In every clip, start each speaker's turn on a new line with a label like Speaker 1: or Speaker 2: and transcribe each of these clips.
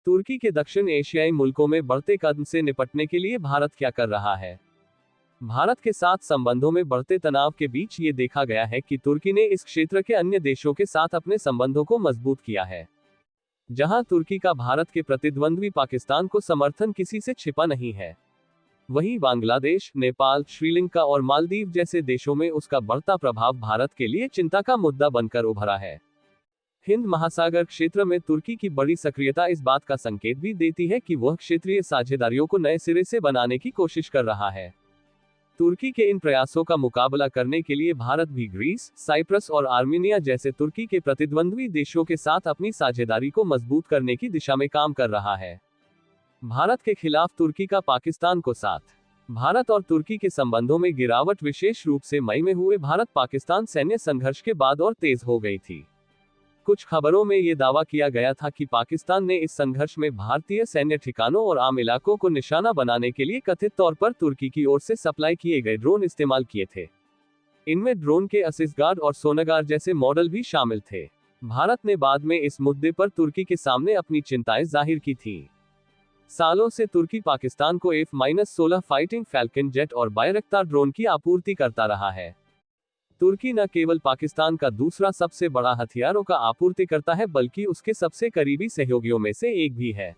Speaker 1: तुर्की के दक्षिण एशियाई मुल्कों में बढ़ते कदम से निपटने के लिए भारत क्या कर रहा है? भारत के साथ संबंधों में बढ़ते तनाव के बीच ये देखा गया है कि तुर्की ने इस क्षेत्र के अन्य देशों के साथ अपने संबंधों को मजबूत किया है। जहां तुर्की का भारत के प्रतिद्वंद्वी पाकिस्तान को समर्थन किसी से छिपा नहीं है, वहीं बांग्लादेश, नेपाल, श्रीलंका और मालदीव जैसे देशों में उसका बढ़ता प्रभाव भारत के लिए चिंता का मुद्दा बनकर उभरा है। हिंद महासागर क्षेत्र में तुर्की की बड़ी सक्रियता इस बात का संकेत भी देती है कि वह क्षेत्रीय साझेदारियों को नए सिरे से बनाने की कोशिश कर रहा है। तुर्की के इन प्रयासों का मुकाबला करने के लिए भारत भी ग्रीस, साइप्रस और आर्मीनिया जैसे तुर्की के प्रतिद्वंद्वी देशों के साथ अपनी साझेदारी को मजबूत करने की दिशा में काम कर रहा है। भारत के खिलाफ तुर्की का पाकिस्तान को साथ। भारत और तुर्की के संबंधों में गिरावट विशेष रूप से मई में हुए भारत पाकिस्तान सैन्य संघर्ष के बाद और तेज हो गई थी। कुछ खबरों में यह दावा किया गया था कि पाकिस्तान ने इस संघर्ष में भारतीय सैन्य ठिकानों और आम इलाकों को निशाना बनाने के लिए कथित तौर पर तुर्की की ओर से सप्लाई किए गए ड्रोन इस्तेमाल किए थे। इनमें ड्रोन के असिस्टगार्ड और सोनागार जैसे मॉडल भी शामिल थे। भारत ने बाद में इस मुद्दे पर तुर्की के सामने अपनी चिंताएं जाहिर की थीं। सालों से तुर्की पाकिस्तान को F-16 फाइटिंग फैल्कन जेट और बायरक्तार ड्रोन की आपूर्ति करता रहा है। तुर्की न केवल पाकिस्तान का दूसरा सबसे बड़ा हथियारों का आपूर्तिकर्ता है, बल्कि उसके सबसे करीबी सहयोगियों में से एक भी है।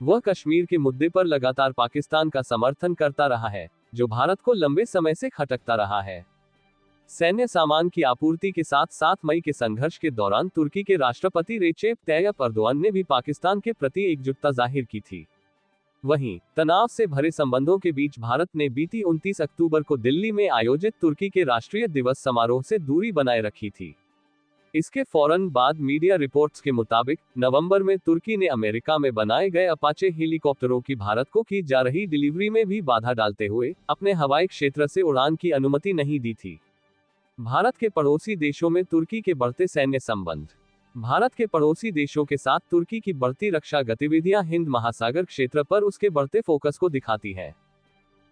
Speaker 1: वह कश्मीर के मुद्दे पर लगातार पाकिस्तान का समर्थन करता रहा है, जो भारत को लंबे समय से खटकता रहा है। सैन्य सामान की आपूर्ति के साथ 7 मई के संघर्ष के दौरान तुर्की के राष्ट्रपति रेचेप तैयप अर्दोआन ने भी पाकिस्तान के प्रति एकजुटता जाहिर की थी। वहीं तनाव से भरे संबंधों के बीच भारत ने बीती 29 अक्टूबर को दिल्ली में आयोजित तुर्की के राष्ट्रीय दिवस समारोह से दूरी बनाए रखी थी। इसके फौरन बाद मीडिया रिपोर्ट्स के मुताबिक नवंबर में तुर्की ने अमेरिका में बनाए गए अपाचे हेलीकॉप्टरों की भारत को की जा रही डिलीवरी में भी बाधा डालते हुए अपने हवाई क्षेत्र से उड़ान की अनुमति नहीं दी थी। भारत के पड़ोसी देशों में तुर्की के बढ़ते सैन्य संबंध। भारत के पड़ोसी देशों के साथ तुर्की की बढ़ती रक्षा गतिविधियां हिंद महासागर क्षेत्र पर उसके बढ़ते फोकस को दिखाती है।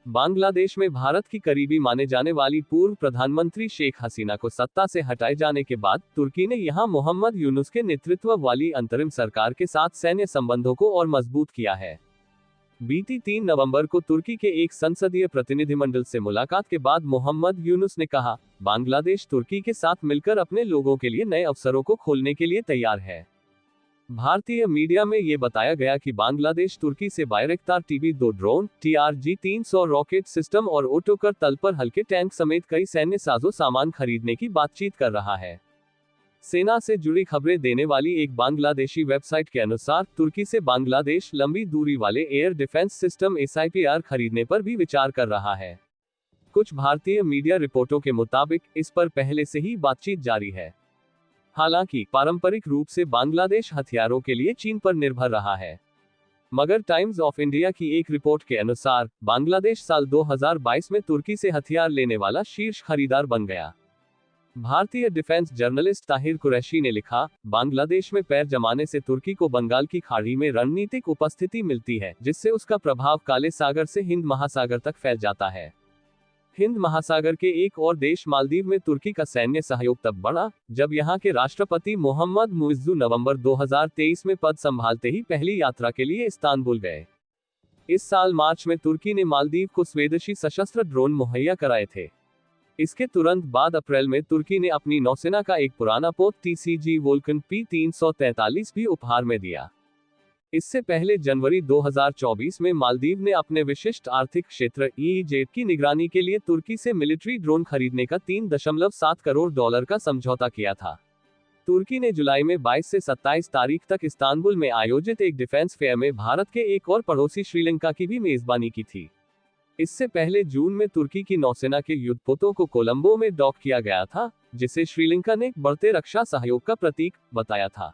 Speaker 1: बांग्लादेश में भारत की करीबी माने जाने वाली पूर्व प्रधानमंत्री शेख हसीना को सत्ता से हटाए जाने के बाद तुर्की ने यहां मोहम्मद यूनुस के नेतृत्व वाली अंतरिम सरकार के साथ सैन्य संबंधों को और मजबूत किया है। बीती 3 नवंबर को तुर्की के एक संसदीय प्रतिनिधिमंडल से मुलाकात के बाद मोहम्मद यूनुस ने कहा, बांग्लादेश तुर्की के साथ मिलकर अपने लोगों के लिए नए अवसरों को खोलने के लिए तैयार है। भारतीय मीडिया में ये बताया गया कि बांग्लादेश तुर्की से बायरक्तार TB2 drone, TRG-300 rocket system और ओटोकर तल पर हल्के टैंक समेत कई सैन्य साजो सामान खरीदने की बातचीत कर रहा है। सेना से जुड़ी खबरें देने वाली एक बांग्लादेशी वेबसाइट के अनुसार तुर्की से बांग्लादेश लंबी दूरी वाले एयर डिफेंस सिस्टम SIPR खरीदने पर भी विचार कर रहा है। कुछ भारतीय मीडिया रिपोर्टों के मुताबिक इस पर पहले से ही बातचीत जारी है। हालांकि पारंपरिक रूप से बांग्लादेश हथियारों के लिए चीन पर निर्भर रहा है, मगर टाइम्स ऑफ इंडिया की एक रिपोर्ट के अनुसार बांग्लादेश साल 2022 में तुर्की से हथियार लेने वाला शीर्ष खरीदार बन गया। भारतीय डिफेंस जर्नलिस्ट ताहिर कुरैशी ने लिखा, बांग्लादेश में पैर जमाने से तुर्की को बंगाल की खाड़ी में रणनीतिक उपस्थिति मिलती है, जिससे उसका प्रभाव काले सागर से हिंद महासागर तक फैल जाता है। हिंद महासागर के एक और देश मालदीव में तुर्की का सैन्य सहयोग तब बढ़ा जब यहां के राष्ट्रपति मोहम्मद मुइज्जू नवंबर 2023 में पद संभालते ही पहली यात्रा के लिए इस्तांबुल गए। इस साल मार्च में तुर्की ने मालदीव को स्वदेशी सशस्त्र ड्रोन मुहैया कराए थे। इसके तुरंत बाद अप्रैल में तुर्की ने अपनी नौसेना का एक पुराना पोत TCG वोल्कन P-343 भी उपहार में दिया। इससे पहले जनवरी 2024 में मालदीव ने अपने विशिष्ट आर्थिक क्षेत्र EEZ की निगरानी के लिए तुर्की से मिलिट्री ड्रोन खरीदने का $3.7 करोड़ का समझौता किया था। तुर्की ने जुलाई में 22 से 27 तारीख तक इस्तांबुल में आयोजित एक डिफेंस फेयर में भारत के एक और पड़ोसी श्रीलंका की भी मेजबानी की थी। इससे पहले जून में तुर्की की नौसेना के युद्धपोतों को कोलंबो में डॉक किया गया था, जिसे श्रीलंका ने बढ़ते रक्षा सहयोग का प्रतीक बताया था।